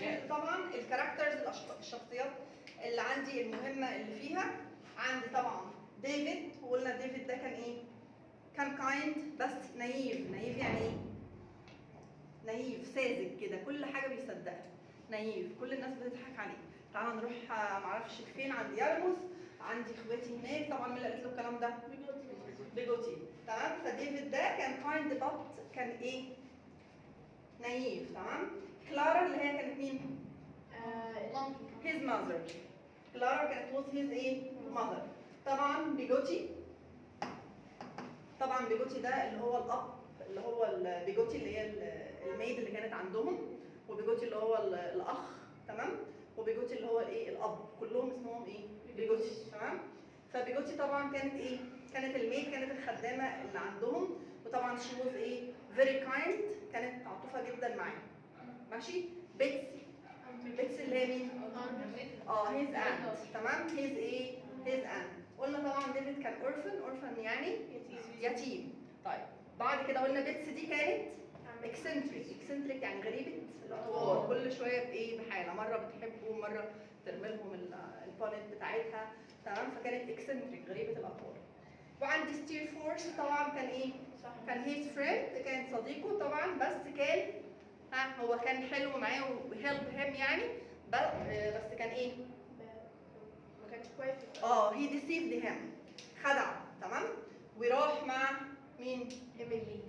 جزء طبعا الكاركترز الشخصيات اللي عندي المهمه اللي فيها. عندي طبعا ديفيد، وقلنا ديفيد ده كان ايه؟ كان كايند بس نايف. نايف يعني ايه؟ نايف ساذج كده، كل حاجه بيصدقها. نايف، كل الناس بتضحك عليه. تعالى نروح معرفش فين، عند يرمز، عندي اخواتي هناك. طبعا مين اللي قالت له الكلام ده؟ بيجوتي. تمام. فديفيد ده كان كايند بط، كان ايه؟ نايف. تمام. كلارا اللي هي كانت مين؟ his mother. كلارا كانت was his ايه؟ mother. طبعا بيجوتي، طبعا بيجوتي ده اللي هو الاب، اللي هو بيجوتي اللي هي الميد اللي كانت عندهم، وبيجوتي اللي هو الاخ. تمام. وبيجوتي اللي هو الايه؟ الاب. كلهم اسمهم ايه؟ بيجوتي. تمام. فبيجوتي طبعا كانت ايه؟ كانت الميد، كانت الخدامه اللي عندهم. وطبعا she was ايه؟ very kind، كانت عاطفه جدا معاه. ماشي. بيتسي، بيتسي اللي هي مين؟ his aunt. تمام. his ايه؟ his aunt. قلنا طبعا ديفيد كان orphan يعني يتيم. طيب بعد كده قلنا بيتسي دي كانت eccentric يعني غريبه الاطوار، كل شويه بايه؟ بحاله، مره بتحبه، مره ترمي لهم البونت بتاعتها. تمام. فكانت eccentric غريبه الاطوار. وعندي ستير فورس، طبعا كان ايه؟ كان هيز فريند، كان صديقه طبعا، بس كان هو كان حلو معاه وهيلب هيم يعني، بس كان ايه؟ ما كانش كويس. هي ديسيفد هيم، خدعه. تمام. وراح مع مين؟ ايميلي.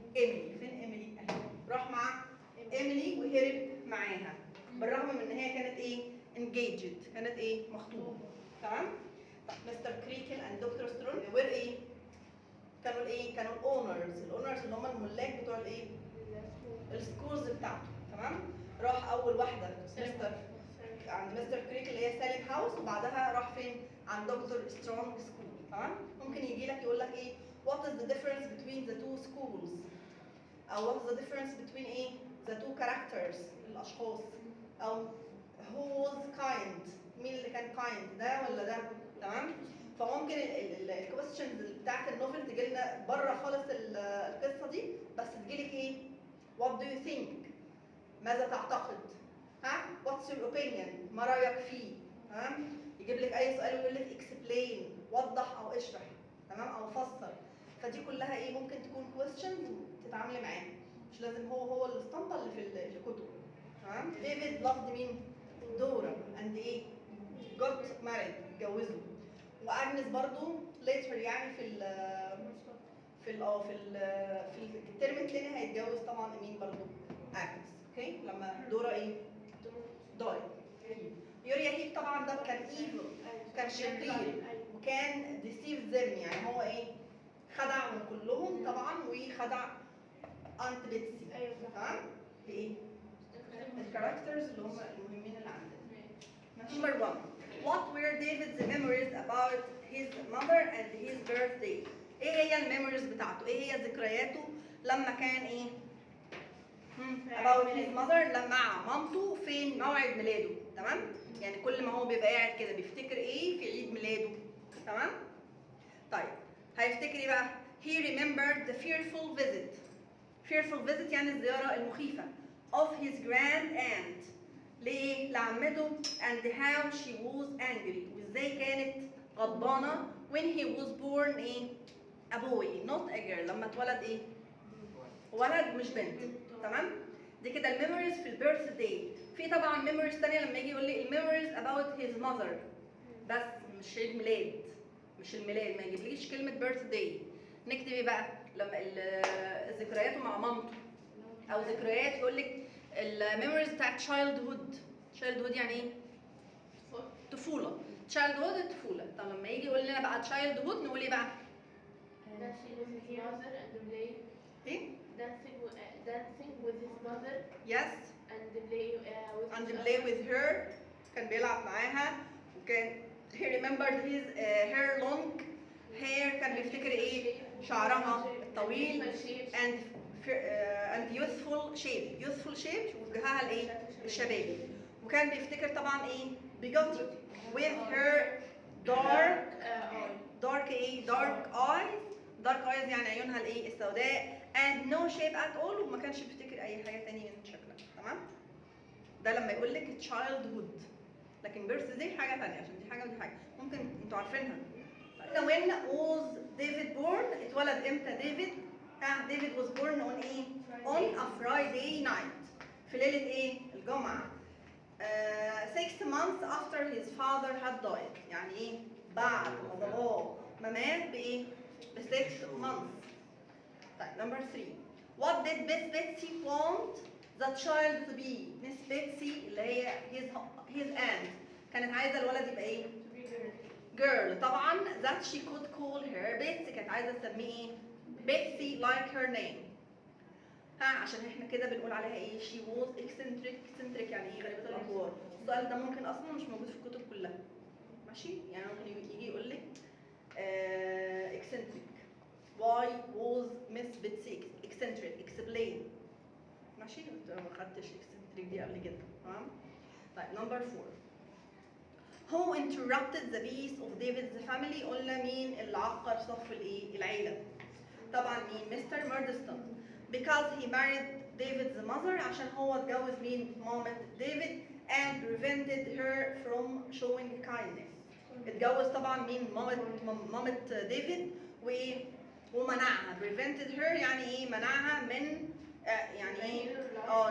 فين ايميلي؟ راح مع ايميلي وهرب معاها، بالرغم من ان هي كانت ايه؟ انجيجد، كانت ايه؟ مخطوبه. تمام. مستر كريكل اند دكتور سترون وير ايه؟ كانوا الايه؟ كانوا الاونرز اللي هم الملاك بتوع الايه؟ السكولز بتاعته. تمام. راح اول واحده عند مستر كريك اللي هي سالم هاوس، وبعدها راح فين؟ عند دكتور سترونج سكول. تمام. ممكن يجي لك يقول لك ايه؟ what is the difference between the two schools، او what is the difference between ايه؟ the two characters، الاشخاص، او who was kind، مين اللي كان kind، ده ولا ده؟ تمام. فممكن الكويستشنز بتاعت النوفل تجي لنا بره خالص القصه دي، بس تجي لك ايه؟ what do you think، ماذا تعتقد؟ what's your opinion، ما رايك فيه؟ تمام. يجيب لك اي سؤال ويقول لك explain، وضح او اشرح. تمام. او فسر. فدي كلها ايه؟ ممكن تكون questions تتعاملي معاها، مش لازم هو الاسطمبه اللي في الكتب. تمام. ديفيد loved مين؟ دورا and ايه؟ got married، اتجوزوا. واجنس برضو later يعني في الترم الثاني هيتجوز طبعا مين برضو؟ اجنس. اوكي. لما دورا ايه؟ داي. يوريا هيب طبعا ده كان ايفل، كان شرير، وكان ديسيف ذم، يعني هو ايه؟ خدعهم كلهم طبعا، وخدع انت بيتسي. تمام. بايه؟ الكاركترز اللي هم المهمين اللي عندنا. Number 1. What were David's memories about his mother and his birthday؟ ايه هي الميموريز بتاعته؟ ايه هي ذكرياته لما كان ايه؟ about his mother، لما مع مامته فين؟ موعد ميلاده. تمام؟ يعني كل ما هو بيبقى قاعد كده بيفتكر ايه في عيد ميلاده. تمام؟ طيب هيفتكر ايه بقى؟ he remembered the fearful visit. fearful visit يعني الزيارة المخيفة of his grand aunt. ليه؟ لعمته and how she was angry، وازاي كانت غضبانة when he was born ايه؟ a boy not a girl، لما اتولد ايه؟ ولد مش بنت. تمام؟ دي كده الميموريز في البيرث داي. في طبعا ميموريز ثانيه لما يجي يقول لي الميموريز about his mother، بس مش عيد ميلاد، مش الميلاد، ما يجيبليش كلمه بيرث داي. نكتب ايه بقى؟ لما ذكرياته مع مامته، او ذكريات يقول لك الميموريز بتاعت تشايلد هود. تشايلد هود يعني ايه؟ طفوله. تشايلد هود الطفوله. طب لما يجي يقول لنا بقى تشايلد هود نقول ايه بقى؟ dancing with his mother and play. ايه؟ dancing with his mother. Yes. and play with her. كان بيلعب معاها. وكان he remembered his hair long hair، كان بيفتكر ايه؟ شعرها الطويل and youthful shape وجهها الايه؟ الشبابي. وكان بيفتكر طبعا ايه؟ بيجوتي with her dark ايه؟ dark eyes يعني عيونها الايه؟ السوداء and no shape at all، وما كانش بيفتكر اي حاجه تانية من شكلها. تمام؟ ده لما يقول لك childhood. لكن birthday حاجه ثانيه، عشان دي حاجه ودي حاجه، ممكن انتوا عارفينها. when was David born؟ اتولد امتى ديفيد؟ ديفيد was born on ايه؟ on a Friday night، في ليله ايه؟ الجمعه. 6 months after his father had died، يعني ايه؟ بعد ما باباه ما مات بايه؟ ب 6 months. طيب number 3. What did Miss Betsy want the child to be؟ Miss Betsy اللي هي his aunt كانت عايزه الولد يبقى ايه؟ girl. طبعا that she could call her Betsy، كانت عايزه تسميه ايه؟ Betsy like her name. عشان احنا كده بنقول عليها ايه؟ she was eccentric يعني ايه؟ غريبه الاطوار. السؤال ده ممكن اصلا مش موجود في الكتب كلها، ماشي؟ يعني ممكن يجي يقول لك eccentric. why was Miss Betsy eccentric؟ explain. ماشي؟ انت ما خدتش eccentric دي قبل كده، تمام؟ طيب number 4. who interrupted the peace of David's family؟ قلنا مين اللي عقر صف الايه؟ العيله. طبعا مين؟ مستر ميردستون. because he married David's mother، عشان هو اتجوز مين؟ مامة ديفيد and prevented her from showing kindness. اتجوز طبعا مين؟ مامة ديفيد وايه؟ ومنعها. prevented her يعني ايه؟ منعها من يعني ايه؟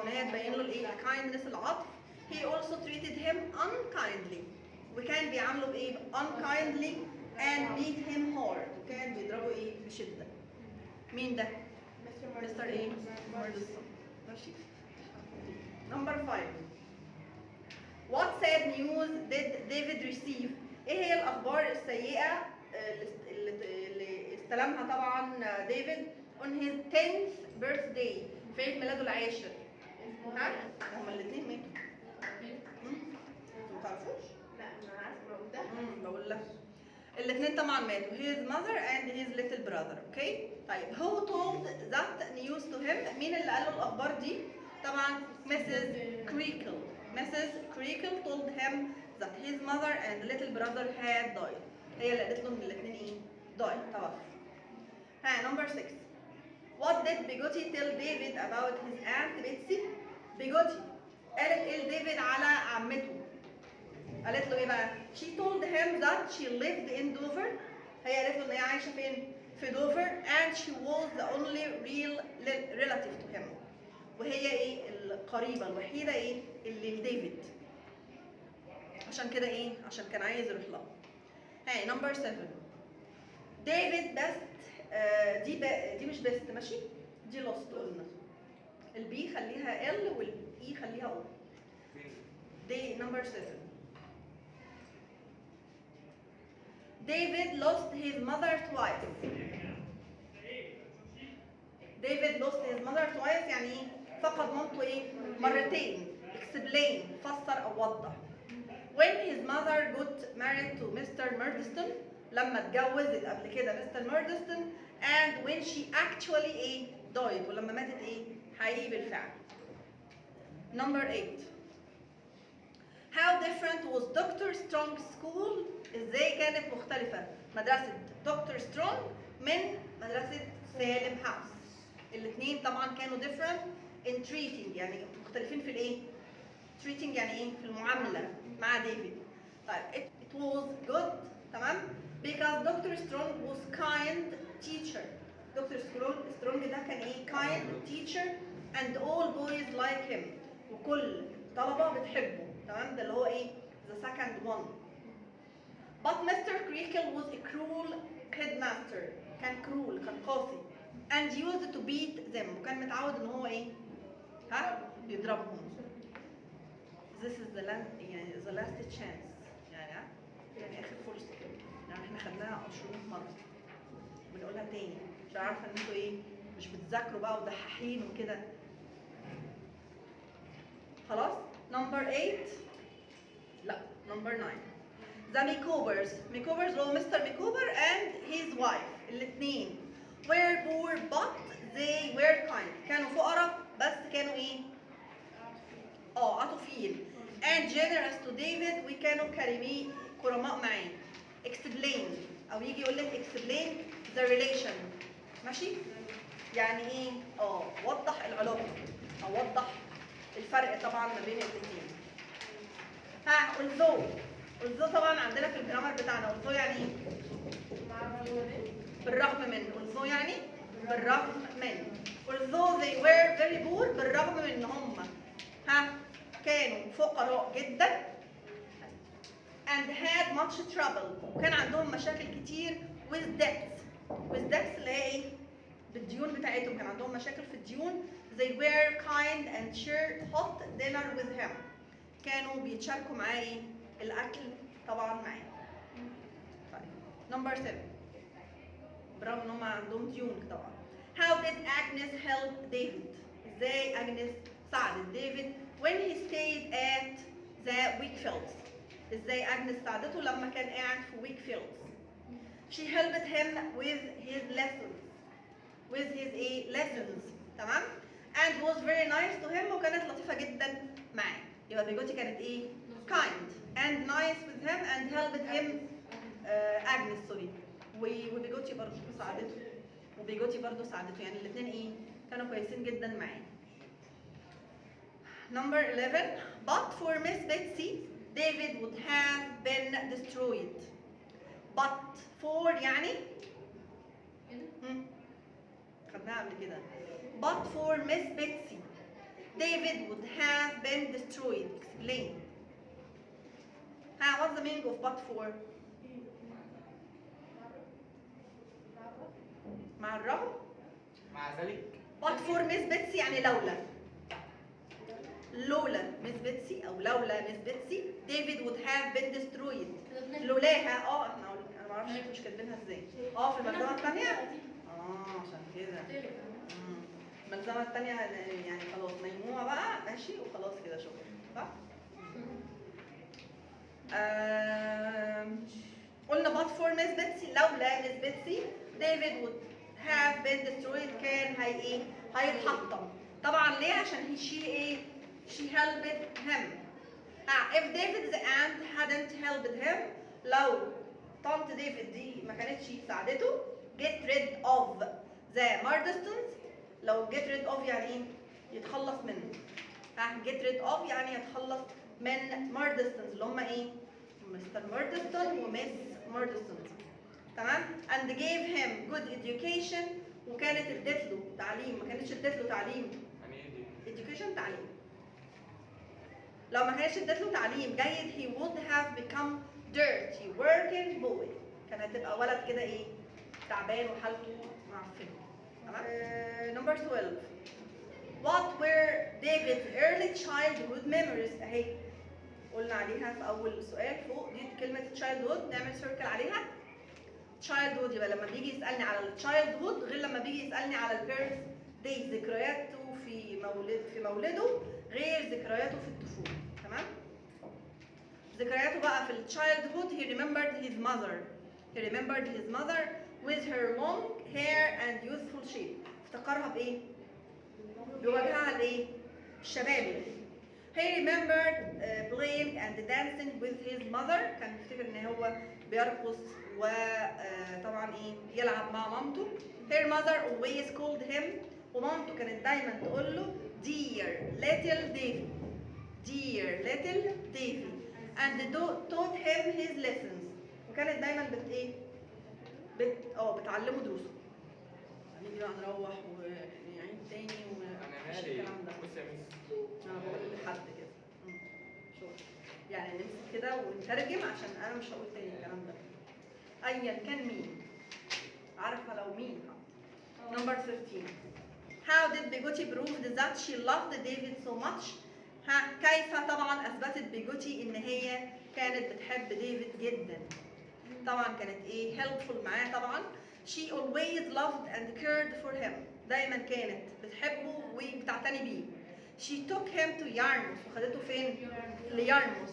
ان هي تبين له الايه؟ kindness العطف. he also treated him unkindly، وكان بيعامله بايه؟ unkindly and beat him hard، وكان بيضربه ايه؟ بشده. مين ده؟ مستر ايه؟ ميردستون. ماشي. Number 5. What sad news did David receive؟ ايه هي الاخبار السيئه اللي استلمها طبعا ديفيد on his 10th birthday، في عيد ميلاده العاشر؟ هما الاثنين ماتوا. ما تعرفوش؟ لا انا عارفه بقول لك الاثنين طبعا ماتوا. his mother and his little brother. اوكي؟ طيب who told that news to him؟ مين اللي قال له الاخبار دي؟ طبعا Mrs. Creakle. Mrs. Creakle told him that his mother and little brother had died. هي اللي قالت له ان الاثنين ايه؟ died، توفوا. number 6. What did Bigoti tell David about his aunt Betsy؟ بيجوتي قالت ايه لديفيد على عمته؟ قالت له ايه بقى؟ She told him that she lived in Dover. هي قالت له ان هي عايشه فين؟ في دوفر. and she was the only real relative to him. وهي ايه؟ القريبه الوحيده ايه؟ اللي لديفيد. عشان كده ايه؟ عشان كان عايز يروح لها. number 7. ديفيد best دي مش best، ماشي؟ دي lost قلنا. البي خليها ال والاي خليها او. دي number 7. David lost his mother twice. David lost his mother twice يعني ايه؟ فقد مامته ايه؟ مرتين. Explain، فسر او وضح. When his mother got married to Mr. Murdstone، لما اتجوزت قبل كده Mr. Murdstone، and when she actually ايه؟ died، ولما ماتت ايه؟ حقيقي بالفعل. Number 8. How different was Dr. Strong's school؟ ازاي كانت مختلفة مدرسة دكتور سترونج من مدرسة سالم هاوس؟ الاثنين طبعا كانوا different in treating، يعني مختلفين في الايه؟ treating يعني ايه؟ في المعاملة مع ديفيد. طيب it was good، تمام؟ because Dr. Strong was kind teacher. دكتور سترونج ده كان ايه؟ kind teacher and all boys like him، وكل طلبة بتحبه، تمام؟ ده اللي هو ايه؟ the second one. But Mr. Creakle was a cruel headmaster. كان cruel، كان قاسي. And used to beat them. وكان متعود ان هو ايه؟ يضربهم. This is the last chance. يعني اخر فرصة. يعني احنا خدناها 20 مرة. بنقولها تاني. مش عارفة ان انتوا ايه؟ مش بتذاكروا بقى ودحاحين وكده. خلاص؟ Number 8. لا، number 9. The Micawbers هو مستر ميكوبر and his wife، الاثنين were poor but they were kind. كانوا فقراء بس كانوا ايه؟ عاطفيين. and generous to David، وكانوا كرماء معاه. explain، او يجي يقول لك explain the relation، ماشي؟ يعني ايه؟ وضح العلاقة، او وضح الفرق طبعا ما بين الاثنين. ها although طبعا عندنا في الجرامر بتاعنا although يعني ايه؟ بالرغم من. although يعني بالرغم من. although they were very poor بالرغم من ان هم كانوا فقراء جدا and had much trouble وكان عندهم مشاكل كتير with debts اللي هي ايه؟ بالديون بتاعتهم، كان عندهم مشاكل في الديون. they were kind and shared hot dinner with him كانوا بيتشاركوا معاه ايه؟ الاكل طبعا معاه. طيب نمبر 7 برغم ان هم عندهم ديون طبعا. how did Agnes help David؟ ازاي اجنس ساعدت ديفيد when he stayed at the Wakefields؟ ازاي اجنس ساعدته لما كان قاعد في Wakefields؟ she helped him with his lessons تمام and was very nice to him وكانت لطيفة جدا معاه. يبقى بيجوتي كانت ايه؟ kind and nice with him and helped him Agnes سوري وبيجوتي برضه ساعدته يعني الاثنين ايه؟ كانوا كويسين جدا معاه. Number 11 but for Miss Betsy David would have been destroyed. but for يعني خدناها قبل كده. but for Miss Betsy David would have been destroyed. explain. what's the meaning of but for؟ مع الرغم مع ذلك but for Miss Betsy يعني لولا ميس بيتسي او لولا ميس بيتسي ديفيد would have been destroyed. لولاها احنا انا ما اعرفش انتوا مش كاتبينها ازاي. في الملزمه الثانيه عشان كده الملزمه الثانيه يعني خلاص نيموها بقى ماشي وخلاص كده شكرا صح. قلنا but for Miss Betsy لولا ميس بيتسي ديفيد would have been destroyed كان هيتحطم طبعا. ليه؟ عشان she helped him. if David's aunt hadn't helped him لو طنط ديفيد دي ما كانتش ساعدته get rid of the Murdstones. لو get rid of يعني ايه؟ يتخلص منه. get rid of يعني يتخلص من Murdstones اللي هم ايه؟ مستر Murdstone ومس Murdstone تمام. and gave him good education وكانت ادت له تعليم. ما كانتش ادت له تعليم education تعليم. لو ما كانتش ادت له تعليم جيد he would have become dirty working boy. كان هتبقى ولد كده ايه؟ تعبان وحالته معفنه تمام. number 12 what were David's early childhood memories؟ اهي قلنا عليها في اول سؤال فوق دي كلمه childhood نعمل سيركل عليها. childhood يبقى لما بيجي يسالني على الchildhood غير لما بيجي يسالني على البيرث داي ذكرياته في مولده غير ذكرياته في الطفوله تمام. ذكرياته بقى في الchildhood he remembered his mother with her long hair and youthful shape. افتكرها بايه؟ بوجهها الايه؟ الشبابي. he remembered playing and dancing with his mother. كان يفتكر ان هو بيرقص وطبعا يلعب مع مامته. her mother always called him ومامته كانت دايما تقول له dear little Davy and taught him his lessons. وكانت دايما بتعلمه دروسه. هنيجي بقى نروح ونعيد تاني ومفيش الكلام ده. بص يا ميس انا بقول لحد كده شوف يعني نمسك كده ونترجم عشان انا مش هقول تاني الكلام ده ايا كان مين عارفه لو مين. number 13 how did بيجوتي proved that she loved David so much؟ كيف طبعا اثبتت بيجوتي ان هي كانت بتحب ديفيد جدا. طبعا كانت helpful معاه طبعا. she always loved and cared for him. دايما كانت بتحبه وبتعتني بيه. she took him to Yarmouth وخدته فين؟ ليارموث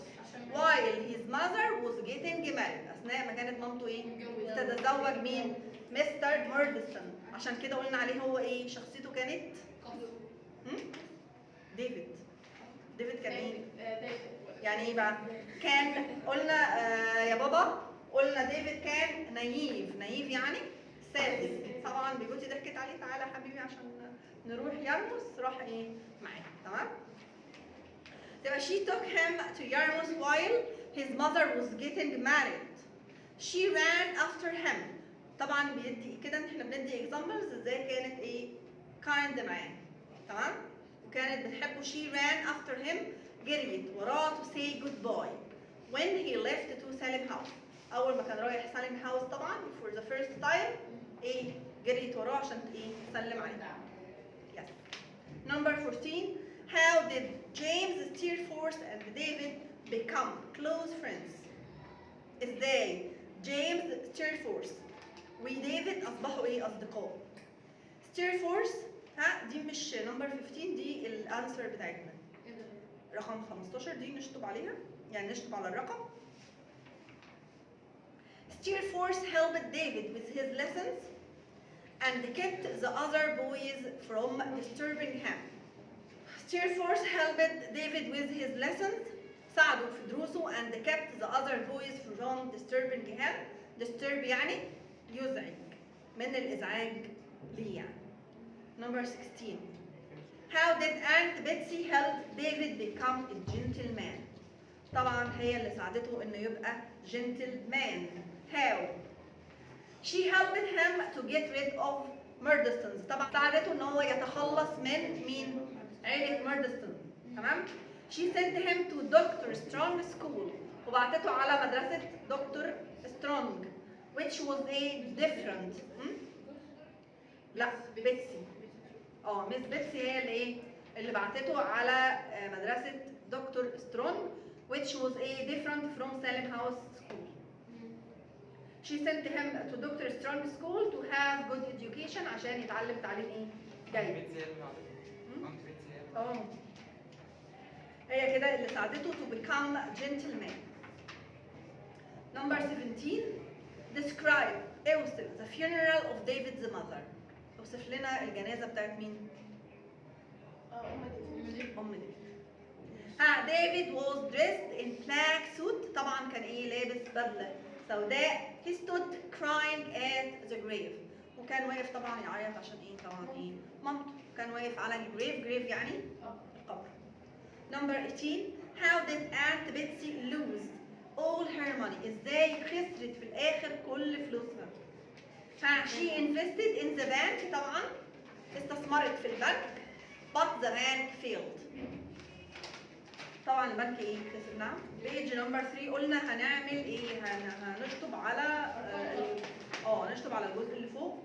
while his mother was getting married. اثناء ما كانت مامته تتزوج مين؟ مستر ميردستون. عشان كده قلنا عليه هو شخصيته كانت ديفيد كان يعني ايه بقى؟ كان قلنا يا بابا قلنا ديفيد كان نايف يعني ساذج. طبعا بيجوتي ضحكت عليه تعالى يا حبيبي عشان نروح يارموث راح معاه تمام. she took him to Yarmouth while his mother was getting married. She ran after him. طبعا بيدي كده احنا بندي examples ازاي كانت ايه kind معاه. تمام؟ وكانت بتحبه. She ran after him. جريت وراه to say goodbye. When he left to Salem House. أول ما كان رايح سالم هاوس طبعا for the first time ايه جريت وراه عشان ايه تسلم عليه. Yes. Number 14. How did James Steerforth and David become close friends? ازاي جيمس ستيرفورث وديفيد اصبحوا ايه اصدقاء؟ ستيرفورث ها دي مش نمبر 15 دي الانسر بتاعتنا. رقم 15 دي نشطب عليها يعني نشطب على الرقم. Steerforth helped David with his lessons and kept the other boys from disturbing him. Steerforth helped David with his lessons. ساعدوا في دروسه and kept the other boys from disturbing him. disturb يعني يزعج من الإزعاج ليه يعني. Number 16. How did Aunt Betsy help David become a gentleman? طبعا هي اللي ساعدته إنه يبقى gentleman. How? She helped him to get rid of Murdstones. طبعا ساعدته إن هو يتخلص من مين؟ عيلة Murdstone. تمام؟ She sent him to Dr. Strong School. وبعتته على مدرسة دكتور سترونج which was a different. لا بيتسي. مس بيتسي هي اللي ايه؟ اللي بعتته على مدرسة دكتور سترونج which was a different from Salem House School. She sent him to Dr. Strong School to have good education عشان يتعلم تعليم ايه؟ جيد. هي كده اللي ساعدته to become gentleman. Number 17. Describe اوصف the funeral of David's mother. اوصف لنا الجنازة بتاعت مين؟ أم ديفيد. ديفيد was dressed in black suit. طبعا كان ايه لابس بدلة سوداء. He stood crying at the grave. وكان واقف طبعا يعيط عشان ايه؟ طبعا ايه؟ مامته. كان واقف على الجريف. جريف يعني القبر. Number 18. How did Aunt Betsy lose all her money? ازاي خسرت في الاخر كل فلوسها؟ She invested in the bank. طبعا استثمرت في البنك. But the bank failed. طبعا البنك ايه خسر. نعم. Page number 3 قلنا هنعمل ايه؟ هنشطب على نشطب على الجزء اللي فوق.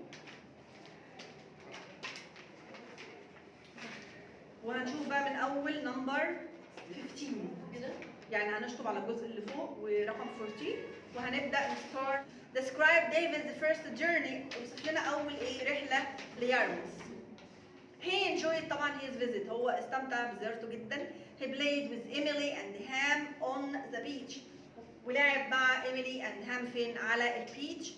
وهنشوف بقى من اول نمبر 15 يعني هنشطب على الجزء اللي فوق ورقم 14 وهنبدا نستارت. Describe David's first journey. اوصف لنا اول ايه رحله ليارموث. He enjoyed طبعا his visit. هو استمتع بزيارته جدا. He played with Emily and Ham on the beach. ولعب مع Emily and Ham فين؟ على البيتش.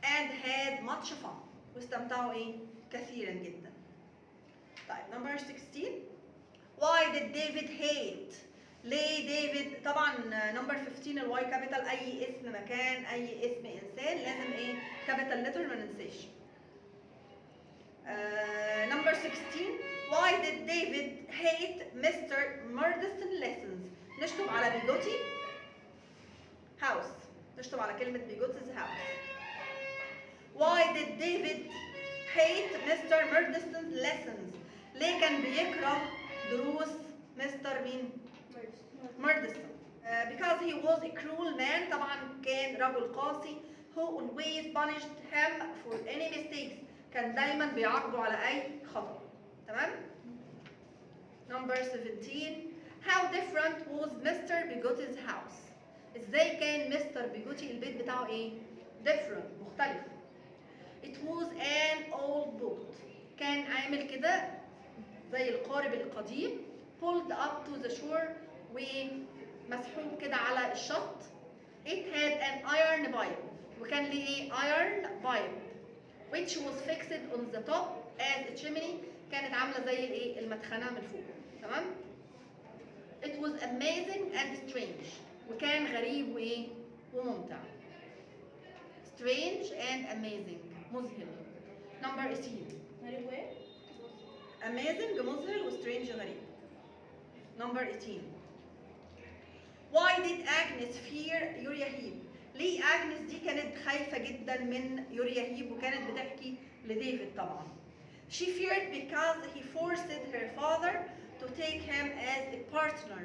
And had much fun. واستمتعوا ايه؟ كثيرا جدا. طيب number 16. Why did David hate? ليه ديفيد؟ طبعا number 15 الواي كابيتال. اي اسم مكان اي اسم انسان لازم ايه؟ كابيتال لتر ما ننساش. Number 16. Why did David hate Mr. Murdstone lessons? نشطب على بيجوتي house. نشطب على كلمة بيجوتي's house. Why did David hate Mr. Murdstone's lessons? ليه كان بيكره دروس مستر مين؟ Murdstone. Because he was a cruel man. طبعا كان رجل قاسي. Who always punished him for any mistakes. كان دايما بيعاقبه على أي خطأ. تمام؟ Number 17. How different was Mr. Bigoti's house? ازاي كان مستر بيجوتي البيت بتاعه ايه؟ different مختلف. It was an old boat. كان عامل كده زي القارب القديم. pulled up to the shore ومسحوب كده على الشط. It had an iron pipe. وكان ليه ايه؟ iron pipe which was fixed on the top as a chimney. كانت عاملة زي الايه؟ المدخنة من فوق. تمام؟ It was amazing and strange. وكان غريب وايه؟ وممتع. Strange and amazing. مذهل. Number 18. غريب وايه؟ Amazing مذهل و strange غريب. Number 18. Why did Agnes fear Uriahib؟ ليه اجنس دي كانت خايفه جدا من يورياهيب وكانت بتحكي لديفيد طبعا. She feared because he forced her father to take him as a partner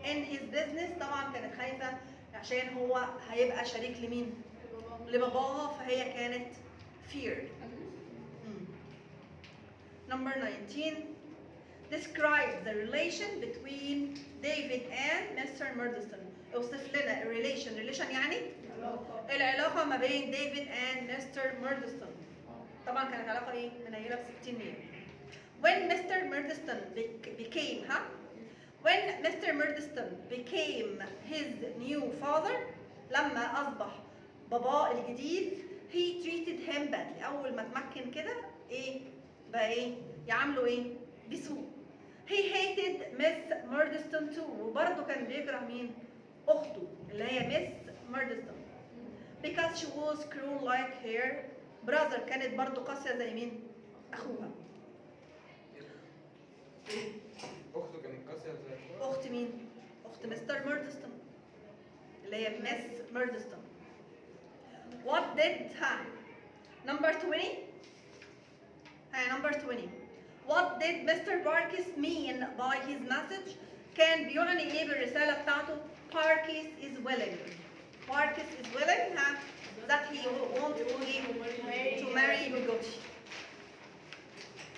in his business. طبعا كانت خايفه عشان هو هيبقى شريك لمين؟ لباباها، فهي كانت feared. Number 19. Describe the relation between David and Mr. Murdstone. اوصف لنا relation يعني العلاقة ما بين ديفيد and Mr. Murdstone. طبعا كانت علاقة ايه؟ منيلة ب60 ميل. When Mr. Murdstone When Mr. Murdstone became his new father، لما أصبح باباه الجديد، he treated him badly. أول ما اتمكن كده ايه؟ بقى ايه؟ يعامله ايه؟ بسوء. He hated Miss Murdstone too. وبرضه كان بيكره مين؟ أخته اللي هي Miss Murdstone. Because she was cruel like her brother. كانت برضه قاسية زي مين؟ أخوها. أخته كانت قاسية زي أخت مين؟ أخت مستر Murdstone اللي هي Miss Murdstone. What did number 20. Number 20. What did Mr. Barkis mean by his message؟ كان بيعني ايه بالرسالة بتاعته؟ Barkis is willing. Barkis is willing that he wants to marry Bigoti.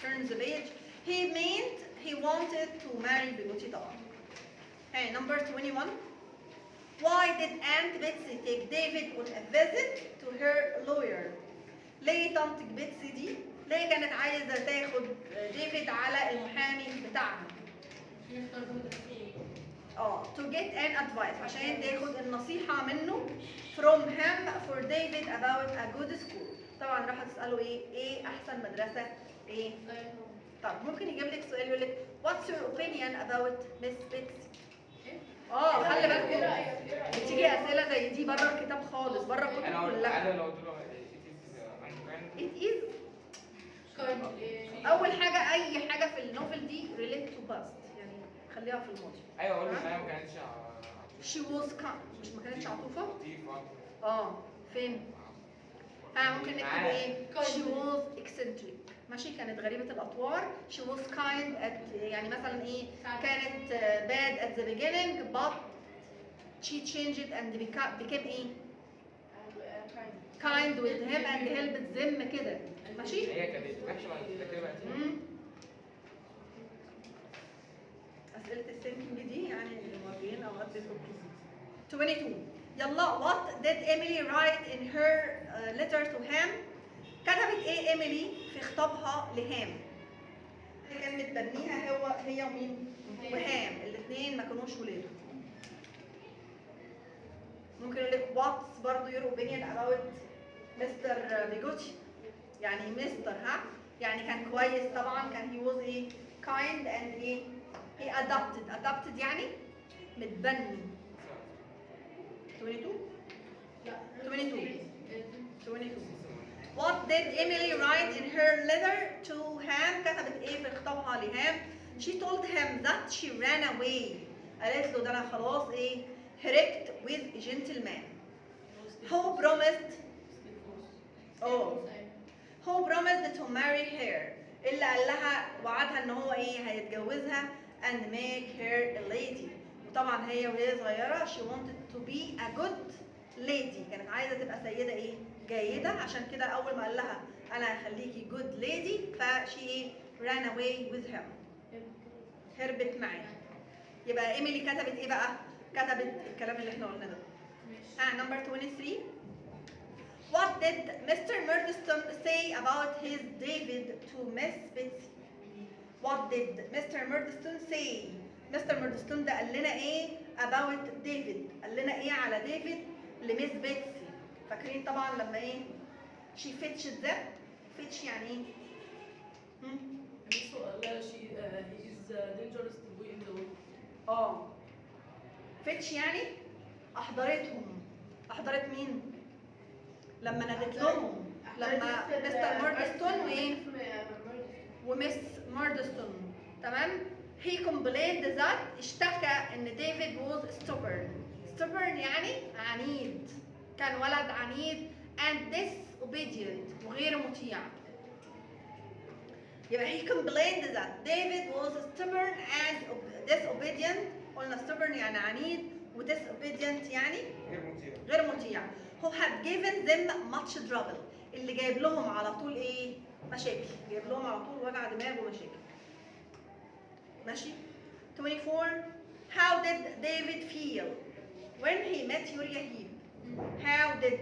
Turn the page. He meant he wanted to marry Bigoti طبعا. Number 21. Why did Aunt Betsy take David on a visit to her lawyer؟ ليه طنط بيتسي دي؟ ليه كانت عايزة تاخد ديفيد على المحامي بتاعها؟ to get an advice، عشان تاخد النصيحة منه from him for David about a good school. طبعا راح تسأله ايه أحسن مدرسة ايه؟ طب ممكن يجيب لك سؤال يقول لك what's your opinion about Miss Betsy؟ خلي بالكم بتيجي أسئلة زي دي بره الكتاب خالص، بره الكتب كلها. أنا لو قلت له it is أول حاجة أي حاجة في النوفل دي relate to past، يعني خليها في الماضي. أيوه أقول له ما كانتش she was kind، مش ما كانتش عاطفة؟ لطيفة. فين؟ ممكن نكتب ايه؟ she was eccentric. ماشي، كانت غريبة الأطوار. she was kind at، يعني مثلا ايه؟ كانت bad at the beginning but she changed and became ايه؟ kind with him and helped them كده. ماشي؟ هي كانت وحشة بعد كده بقت أسئلة الثينكينج دي يعني الموظفين أوقات بيفكروا. 22. يلا what did Emily write in her letter to Ham؟ كتبت ايه إيميلي في خطابها لهام؟ اللي كان متبنيها هي ومين؟ وهام، الاثنين ما كانوش ولاده. ممكن يقول لك what's برضه your opinion about مستر بيجوتشي؟ يعني مستر يعني كان كويس طبعا، كان he was ايه؟ kind and ايه؟ he adopted يعني متبني. 22. 22. What did Emily write in her letter to Ham؟ كتبت ايه في خطابها لهام؟ She told him that she ran away. قالت له ده انا خلاص ايه؟ هربت with a gentleman who promised to marry her. اللي قال لها وعدها ان هو ايه؟ هيتجوزها and make her a lady. وطبعا هي وهي صغيره she wanted to be a good lady، كانت عايزه تبقى سيده ايه؟ جيده. عشان كده اول ما قال لها انا هخليكي good lady فشي ايه؟ ran away with him، هربت معاه. يبقى ايميلي كتبت ايه بقى؟ كتبت الكلام اللي احنا قلناه ده. number 23. What did Mr. Murdstone say about his David to Miss Betsy؟ What did Mr. Murdstone say؟ Mr. Murdstone ده قال لنا ايه about David؟ قال لنا ايه على ديفيد لميس بيتسي؟ فاكرين طبعا لما ايه؟ she fetched them. fetch يعني ايه؟ he is dangerous to be in the world. fetch يعني أحضرتهم. أحضرت مين؟ لما نادت لهم، لما مستر ماردستون وايه؟ ومس ماردستون. تمام؟ he complained that اشتكى ان ديفيد was stubborn. stubborn يعني عنيد، كان ولد عنيد and disobedient وغير مطيع. يبقى he complained that David was stubborn and disobedient. قلنا stubborn يعني عنيد و disobedient يعني غير مطيع. غير مطيع. who had given them much trouble. اللي جايب لهم على طول ايه؟ مشاكل، جايب لهم على طول وجع دماغ ومشاكل. ماشي؟ 24 How did David feel when he met Uriah? How did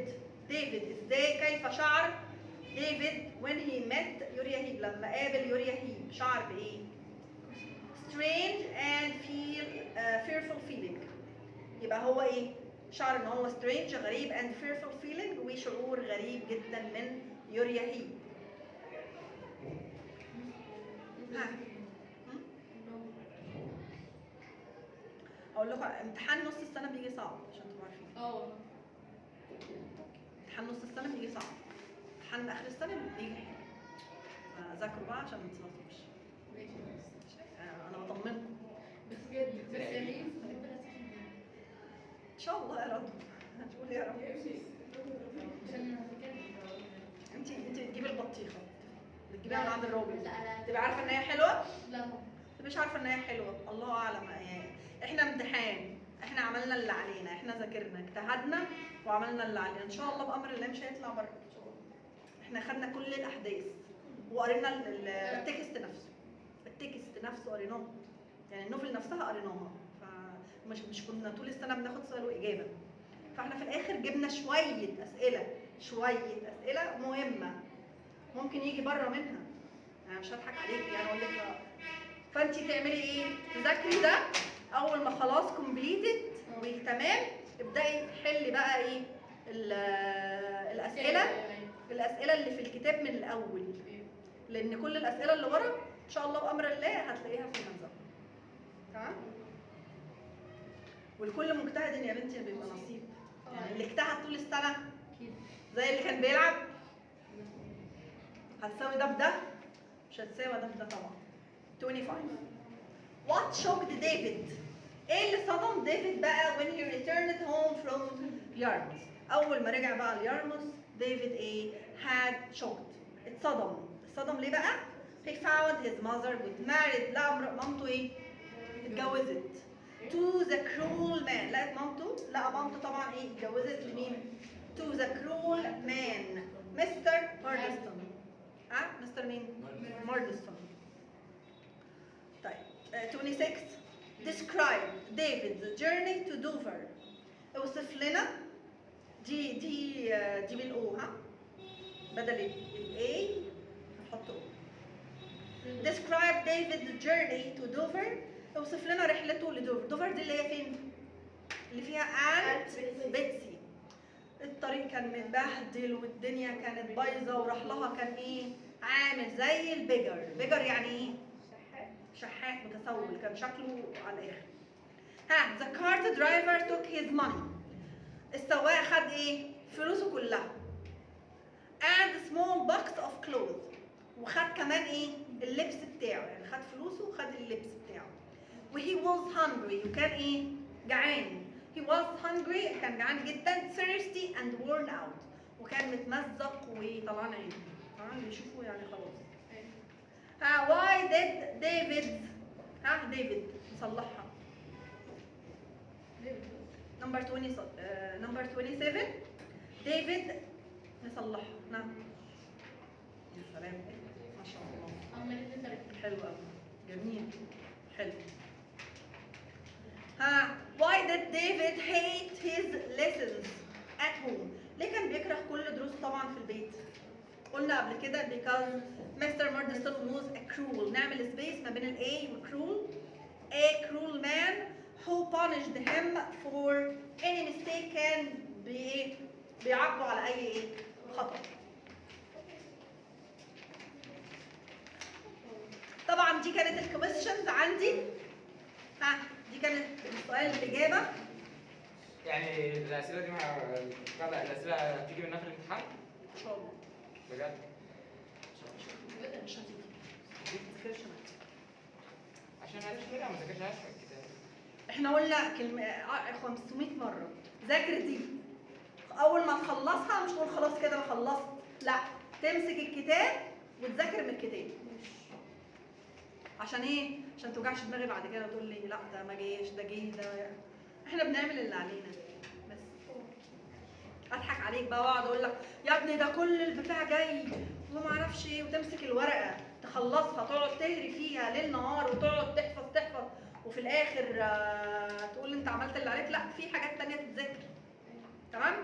David ازاي كيف شعر David when he met Uriah لما قابل Uriah؟ شعر بايه؟ strange and fearful feeling. يبقى هو ايه؟ شعر ان هو strange غريب and fearful feeling وشعور غريب جدا من Uriah. ها اقول لكم امتحان نص السنه بيجي صعب عشان تبقوا عارفين. امتحان نص السنه بيجي صعب، امتحان اخر السنه بيجي حلو. ذاكروا بقى عشان ما تسقطوش. انا بطمنكم بس بجد بس يعني ان شاء الله يا رب. هتقولي يا رب. عشان انت بتجيبي البطيخه بتجيبيها من عند الراجل لا تبقى عارفه ان هي حلوه، لا مش عارفه ان هي حلوه، الله اعلم يعني. احنا امتحان، احنا عملنا اللي علينا، احنا ذاكرنا اجتهدنا وعملنا اللي علينا، ان شاء الله بامر الله مش هيطلع بره. احنا خدنا كل الاحداث وقرينا التكست نفسه، التكست نفسه قريناه، يعني النوفل نفسها قريناها، فمش كنا طول السنه بناخد سؤال واجابه. فاحنا في الاخر جبنا شويه اسئله مهمه ممكن يجي بره منها، انا مش هضحك عليكي يعني اقول لك. فانت تعملي ايه؟ تذاكري ده اول ما خلاص كومبليتد وتمام، ابداي حلي بقى ايه الاسئله اللي في الكتاب من الاول، لان كل الاسئله اللي ورا ان شاء الله بامر الله هتلاقيها في المنظر. تمام؟ والكل مجتهد يا بنتي بيبقى نصيب، يعني اللي اجتهد طول السنه زي اللي كان بيلعب هتساوي ده بده؟ مش هتساوي ده بده طبعا. 25 What shocked David؟ ايه اللي صدم ديفيد بقى when he returned home from Yarmouth؟ اول ما رجع بقى ليارموث ديفيد ايه؟ had shocked، اتصدم ليه بقى؟ he found his mother was married، لا مامته ايه؟ اتجوزت to the cruel man، لقت مامته طبعا ايه؟ اتجوزت لمين؟ to the cruel man مستر ماردستون. مستر مين؟ ماردستون. طيب 26 describe David's journey to Dover. اوصف لنا دي بالاو، بدل الاي نحط او. describe David's journey to Dover. اوصف لنا رحلته لدوفر. دوفر دي اللي هي فين؟ اللي فيها انت بيتسي. الطريق كان متبهدل والدنيا كانت بايظه وراح لها كان ايه؟ عامل زي البيجر يعني ايه؟ شحات متسول، كان شكله على الاخر. the cart driver took his money. السواق خد ايه؟ فلوسه كلها. and small box of clothes. وخد كمان ايه؟ اللبس بتاعه، يعني خد فلوسه وخد اللبس بتاعه. he was hungry وكان ايه؟ جعان. he was hungry كان جعان جدا. thirsty and worn out وكان متمزق وطلعان عينه. طبعا بيشوفوا يعني خلاص. why did David ديفيد نصلحها. number 27 ديفيد نصلحها. نعم يا سلام ما شاء الله حلو قوي جميل حلو. why did David hate his lessons at home؟ ليه كان بيكره كل دروسه طبعا في البيت؟ قلنا قبل كده because Mr. Murdstone was a cruel. نعمل سبيس ما بين ال A و cruel. A cruel man who punished him for any mistake. كان بيعاقبه على أي خطأ. طبعا دي كانت الكويستشنز عندي. دي كانت السؤال الإجابة. يعني الأسئلة دي الأسئلة بتيجي منها في الامتحان؟ إن شاء الله. بجد؟ مش هتيجي. عشان عارف كده ما ذاكرش في الكتاب. احنا قلنا كلمه 500 مره ذاكر دي. اول ما تخلصها مش تقول خلاص كده انا خلصت، لا، تمسك الكتاب وتذاكر من الكتاب. عشان ايه؟ عشان توجعش دماغي بعد كده وتقول لي لا ده ما جاش، ده جه، ده. احنا بنعمل اللي علينا بس. اضحك عليك بقى واقعد اقول لك يا ابني ده كل البتاع جاي وما اعرفش ايه، وتمسك الورقه تخلصها تقعد تهري فيها ليل نهار وتقعد تحفظ وفي الاخر تقول انت عملت اللي عليك. لا، في حاجات تانية تتذاكر. تمام؟